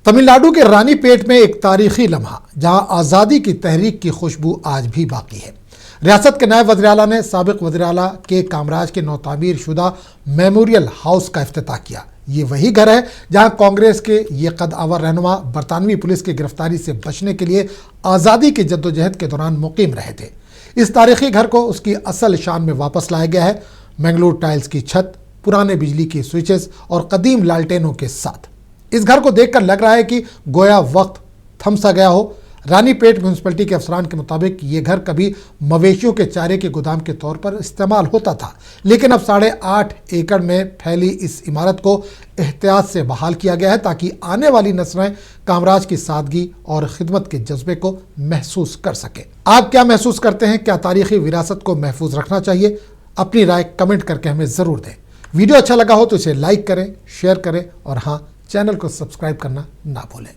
تمل ناڈو کے رانی پیٹ میں ایک تاریخی لمحہ جہاں آزادی کی تحریک کی خوشبو آج بھی باقی ہے۔ ریاست کے نائب وزیر اعلیٰ نے سابق وزیر اعلیٰ کے کامراج کے نوتعمیر شدہ میموریل ہاؤس کا افتتاح کیا۔ یہ وہی گھر ہے جہاں کانگریس کے یہ قد آور رہنما برطانوی پولیس کی گرفتاری سے بچنے کے لیے آزادی کی جدوجہد کے دوران مقیم رہے تھے۔ اس تاریخی گھر کو اس کی اصل شان میں واپس لایا گیا ہے، منگلور ٹائلز کی چھت، پرانے بجلی کی سوئچز اور قدیم لالٹینوں کے ساتھ۔ اس گھر کو دیکھ کر لگ رہا ہے کہ گویا وقت تھم سا گیا ہو۔ رانی پیٹ میونسپلٹی کے افسران کے مطابق یہ گھر کبھی مویشیوں کے چارے کے گودام کے طور پر استعمال ہوتا تھا، لیکن اب 8.5 ایکڑ میں پھیلی اس عمارت کو احتیاط سے بحال کیا گیا ہے تاکہ آنے والی نسلیں کامراج کی سادگی اور خدمت کے جذبے کو محسوس کر سکیں۔ آپ کیا محسوس کرتے ہیں؟ کیا تاریخی وراثت کو محفوظ رکھنا چاہیے؟ اپنی رائے کمنٹ کر کے ہمیں ضرور دیں۔ ویڈیو اچھا لگا ہو تو اسے لائک کریں، شیئر کریں اور ہاں، چینل کو سبسکرائب کرنا نہ بھولیں۔